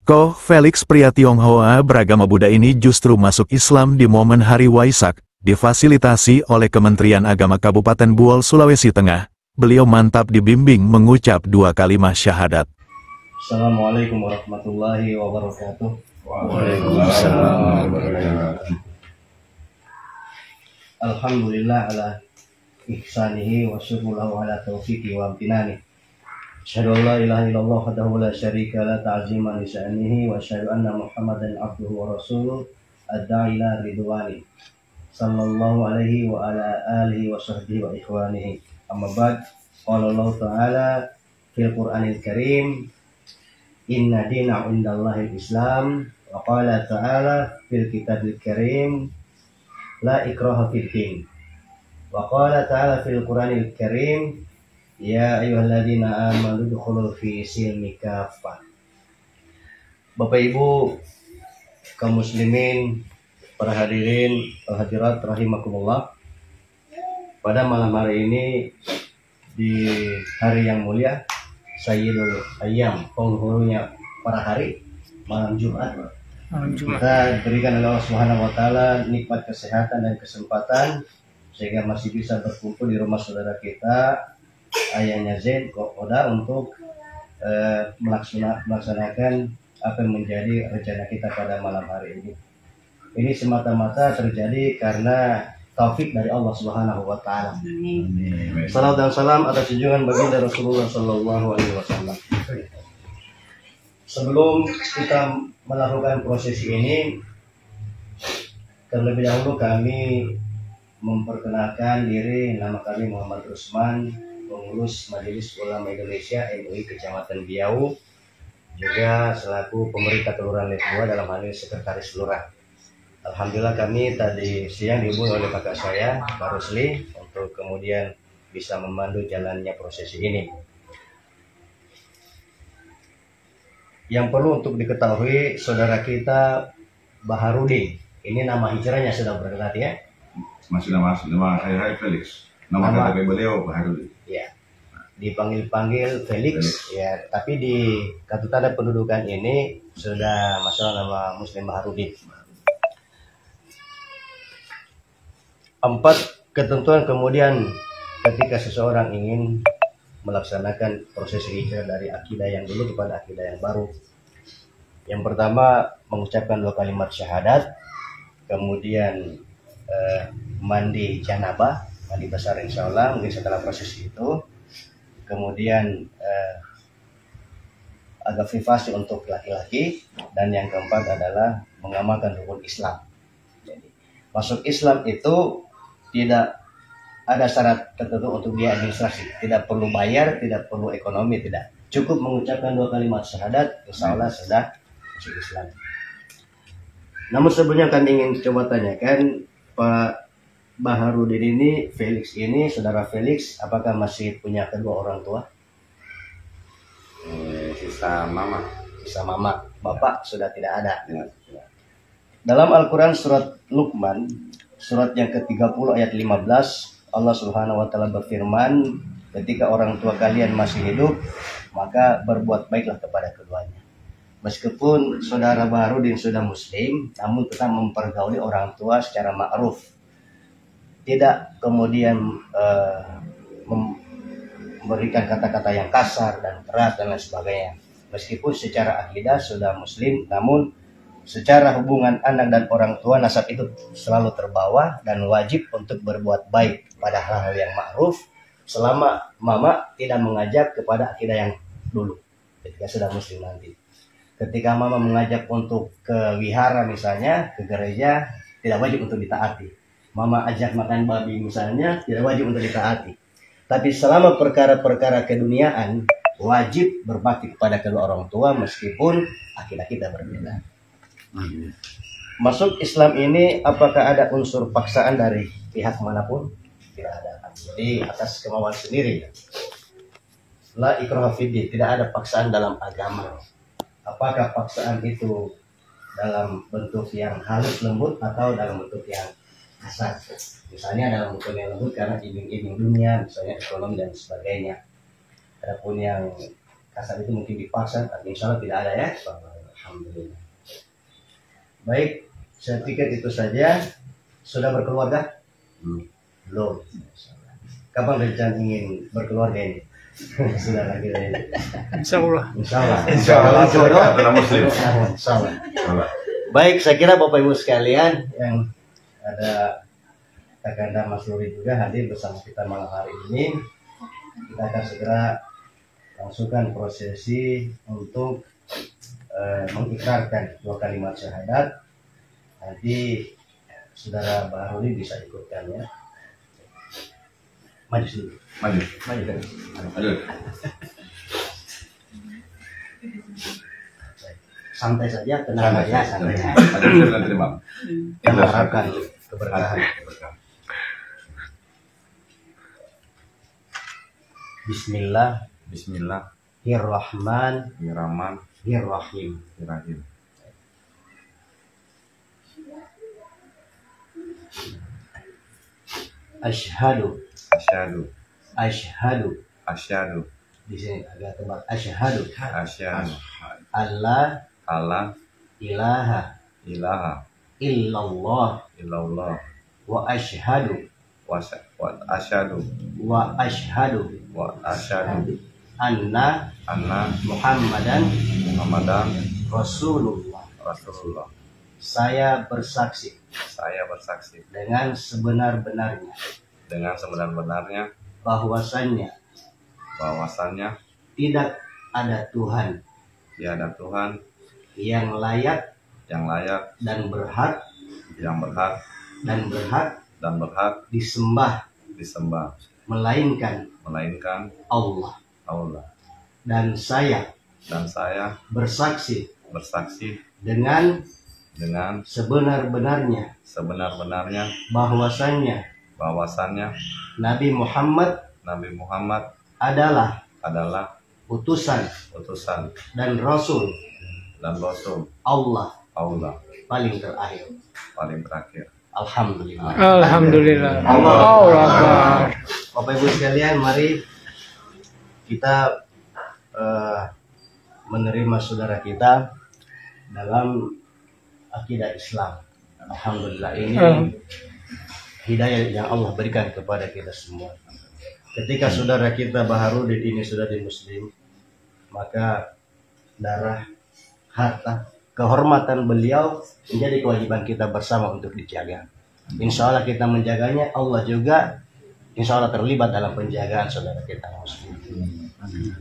Ko Felix pria Tionghoa beragama Buddha ini justru masuk Islam di momen Hari Waisak, difasilitasi oleh Kementerian Agama Kabupaten Buol, Sulawesi Tengah. Beliau mantap dibimbing mengucap 2 kalimat syahadat. Assalamualaikum warahmatullahi wabarakatuh. Waalaikumsalam warahmatullahi wabarakatuh. Alhamdulillah ala ihsanihi wa syukurulahu ala taufiqi wa amtinani. Asyhadu an la ilaha illallah wahdahu la syarika la ta'ziman li sya'nihi wa asyhadu anna Muhammadan abduhu wa rasuluh ad-da'i ila ridwani. Sallallahu alaihi wa ala alihi wa sahbihi wa ikhwanihi. Amma ba'd. Qala Allah Ta'ala fil Qur'anil Karim, inna dina 'indallahil Islam. Wa qala Ta'ala fil Kitabil Karim, la ikraha fid din. Wa qala Ta'ala fil Qur'anil Karim, ya ayyuhalladzina amanu dukhulu fi silmi kaffah. Bapak Ibu kaum muslimin, para hadirin, hadirat rahimakumullah. Pada malam hari ini di hari yang mulia, Sayyidul Ayyam, penghulunya para hari, malam Jumat. Kita berikan oleh Allah Subhanahu wa taala nikmat kesehatan dan kesempatan sehingga masih bisa berkumpul di rumah saudara kita, ayahnya Zain Oda, untuk melaksanakan apa yang menjadi rencana kita pada malam hari ini. Ini semata-mata terjadi karena taufik dari Allah Subhanahu wa taala. Salam dan salam atas junjungan baginda Rasulullah sallallahu alaihi wasallam. Sebelum kita melakukan prosesi ini, terlebih dahulu kami memperkenalkan diri. Nama kami Muhammad Rusman, pengurus Majelis Ulama Indonesia MUI Kecamatan Biau, juga selaku pemerintah Kelurahan Letua, dalam hal ini sekretaris lurah. Alhamdulillah kami tadi siang dihubungi oleh kakak saya, Pak Rusli, untuk kemudian bisa memandu jalannya prosesi ini. Yang perlu untuk diketahui, saudara kita Baharudin, ini nama hijrahnya sudah berarti ya? Masih nama saya Felix. Nama KTP beliau Baharudin. Ya, dipanggil Felix. Ya, tapi di kartu tanda pendudukan ini sudah masalah nama Muslim Baharudin. 4 ketentuan kemudian ketika seseorang ingin melaksanakan proses hijrah dari akidah yang dulu kepada akidah yang baru. Yang pertama, mengucapkan 2 kalimat syahadat, kemudian mandi janabah, mandi besar insya Allah mungkin setelah proses itu, kemudian agak privasi untuk laki-laki, dan yang keempat adalah mengamalkan rukun Islam. Jadi masuk Islam itu tidak ada syarat tertentu untuk dia administrasi, tidak perlu bayar, tidak perlu ekonomi, tidak, cukup mengucapkan 2 kalimat syahadat, insya Allah sudah masuk Islam. Namun sebelumnya kami ingin coba tanyakan Pak Baharudin ini, Felix ini, saudara Felix, apakah masih punya kedua orang tua? Sisa mama. Sisa mama, bapak sudah tidak ada. Ya. Dalam Al-Quran surat Luqman, surat yang ke-30 ayat 15, Allah Subhanahu wa taala berfirman, ketika orang tua kalian masih hidup, maka berbuat baiklah kepada keduanya. Meskipun saudara Baharudin sudah muslim, namun tetap mempergauli orang tua secara ma'ruf. Tidak kemudian memberikan kata-kata yang kasar dan keras dan lain sebagainya. Meskipun secara akidah sudah muslim, namun secara hubungan anak dan orang tua, nasab itu selalu terbawa dan wajib untuk berbuat baik pada hal-hal yang ma'ruf selama mama tidak mengajak kepada akidah yang dulu ketika sudah muslim nanti. Ketika mama mengajak untuk ke wihara misalnya, ke gereja, tidak wajib untuk ditaati. Mama ajak makan babi misalnya, tidak wajib untuk ditaati. Tapi selama perkara-perkara keduniaan, wajib berbakti kepada kedua orang tua meskipun akidah kita berbeda. Masuk Islam ini apakah ada unsur paksaan dari pihak manapun? Tidak ada. Jadi atas kemauan sendiri. La ikraha fiddin, tidak ada paksaan dalam agama. Apakah paksaan itu dalam bentuk yang halus lembut atau dalam bentuk yang kasar? Misalnya dalam bentuk yang lembut karena iming-iming dunia, misalnya ekonomi dan sebagainya. Adapun yang kasar itu mungkin dipaksa, tapi insya Allah tidak ada ya. Alhamdulillah. Baik, saya pikir itu saja. Sudah berkeluarga? Belum. Kapan rencana ingin berkeluarga ini? Sudah lagi ini. Insya Allah. Insya Allah. Insya Allah jodoh. adalah muslim. Insya Allah. Baik, saya kira Bapak Ibu sekalian yang ada Kakanda Mas Luri juga hadir bersama kita malam hari ini. Kita akan segera langsungkan prosesi untuk mengikrarkan 2 kalimat syahadat. Nanti saudara Baharudin bisa ikutkan ya. Maju sini. Maju. Maju kan. Maju. Santai saja, tenang saja, santai. Ada bisa terima. Kita mengharapkan keberkahan. Bismillah. Bismillahirrahmanirrahim. Bismillahirrahmanirrahim. Asyhadu. Asyhadu. Di sini agak tebal. Asyhadu. Allah ilaha illallah wa asyhadu anna Muhammadan Rasulullah. Saya bersaksi dengan sebenar-benarnya bahwasannya tidak ada Tuhan yang layak dan berhak disembah melainkan Allah. Dan saya bersaksi dengan sebenar-benarnya bahwasannya Nabi Muhammad adalah utusan dan Rasul Allah paling terakhir. Alhamdulillah. Allah Akbar. Bapak Ibu sekalian, mari kita menerima saudara kita dalam akidah Islam. Alhamdulillah, ini hidayah yang Allah berikan kepada kita semua. Ketika saudara kita Baharudin ini sudah di Muslim, maka darah, harta, kehormatan beliau menjadi kewajiban kita bersama untuk dijaga. Insya Allah kita menjaganya, Allah juga insya Allah terlibat dalam penjagaan saudara kita Muslim.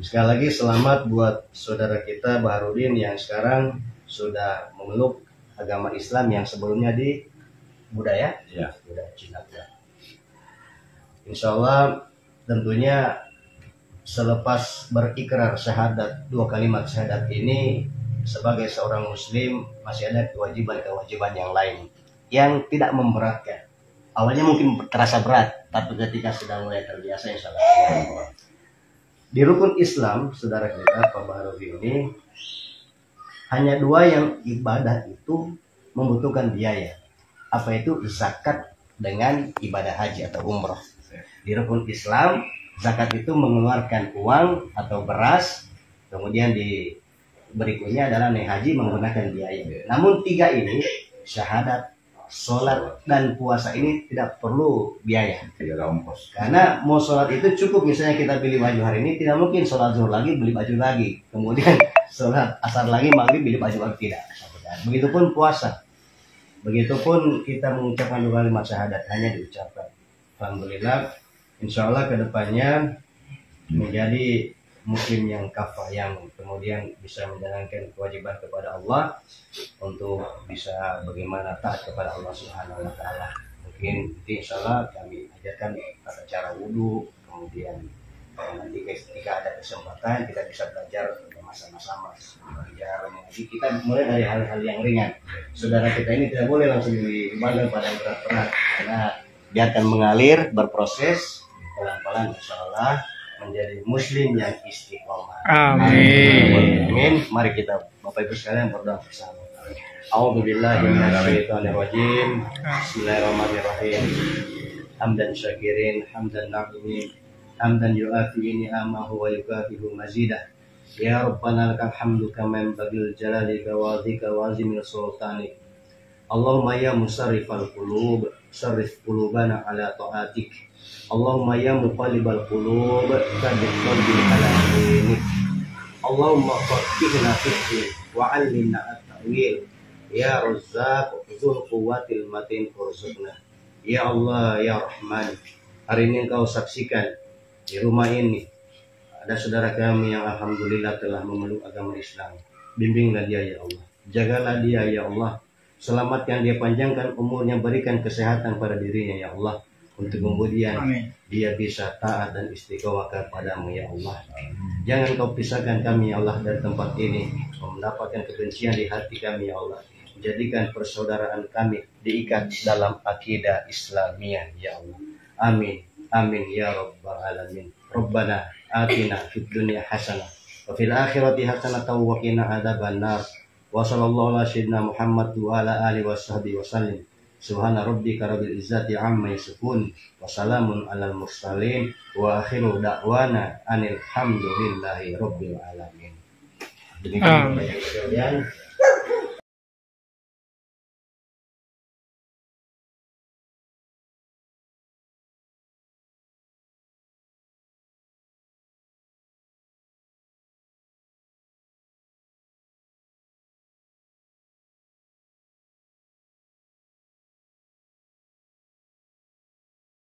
Sekali lagi selamat buat saudara kita Baharudin yang sekarang sudah memeluk agama Islam yang sebelumnya di budaya Cina. Insya Allah tentunya selepas berikrar syahadat 2 kalimat syahadat ini, sebagai seorang muslim masih ada kewajiban-kewajiban yang lain yang tidak memberatkan. Awalnya mungkin terasa berat, tapi ketika sudah mulai terbiasa insya Allah. Di rukun Islam saudara kita Pak Baharudin ini hanya 2 yang ibadah itu membutuhkan biaya. Apa itu? Zakat dengan ibadah haji atau umroh. Di rukun Islam, zakat itu mengeluarkan uang atau beras, kemudian di berikutnya adalah naik haji menggunakan biaya. Namun 3 ini, syahadat, sholat, dan puasa ini tidak perlu biaya. Tidak ada ongkos. Karena mau sholat itu cukup, misalnya kita beli baju hari ini, tidak mungkin sholat zuhur lagi, beli baju lagi. Kemudian sholat asar lagi, maghrib, beli baju lagi, tidak. Begitupun puasa. Begitupun kita mengucapkan 2 kalimat syahadat, hanya diucapkan. Alhamdulillah, insya Allah kedepannya menjadi muslim yang kafah, yang kemudian bisa menjalankan kewajiban kepada Allah untuk bisa bagaimana taat kepada Allah Subhanahu wa taala. Mungkin insya Allah kami ajarkan tata cara wudhu, kemudian nanti ketika ada kesempatan kita bisa belajar bersama-sama belajar mengaji. Kita mulai dari hal-hal yang ringan. Saudara kita ini tidak boleh langsung dibangun pada yang berat-berat, karena biarkan mengalir, berproses pelan-pelan, insya Allah menjadi muslim yang istiqomah. Amin. Amin. Mari kita Bapak Ibu sekalian berdoa bersama. A'udzubillahi minasyaitonirrajim. Bismillahirrahmanirrahim. Hamdan syakirin, hamdan na'imin, hamdan yu'afi ni'amahu wa yukafihu mazidah. Ya Rabbana lakal hamdu kama yanbaghi jalalika wa dhika wa azimil sultanik. Allahumma ya musarrifal qulub, sarrif qulubana ala ta'atik. Allahumma ya muqallibal qulub, tsabbit qalbi ala dinik. Allahumma faqihna fiddin wa 'allimna at-ta'wil. Ya Razzaq dzul quwwatil matin urzuqna. Ya Allah ya Rahman, hari ini Engkau saksikan di rumah ini ada saudara kami yang alhamdulillah telah memeluk agama Islam. Bimbinglah dia ya Allah. Jagalah dia ya Allah. Selamatkan dia, panjangkan umurnya, berikan kesehatan pada dirinya ya Allah. Untuk kemudian dia bisa taat dan istiqomah kepadamu ya Allah. Jangan kau pisahkan kami ya Allah dari tempat ini. Mendapatkan kebencian di hati kami ya Allah. Jadikan persaudaraan kami diikat dalam akidah Islamiyah ya Allah. Amin. Amin ya rabbal alamin. Rabbana atina fid dunya hasanah wa fil akhirati hasanah wa qina adzabannar. Wa sallallahu ala sayyidina Muhammad wa ala alihi washabbihi wasallim. Subhana rabbika rabbil izzati amma yasifun wa salamun alal mursalin wa akhiru da'wana anil hamdulillahi rabbil alamin. Demikian Bapak Ibu sekalian.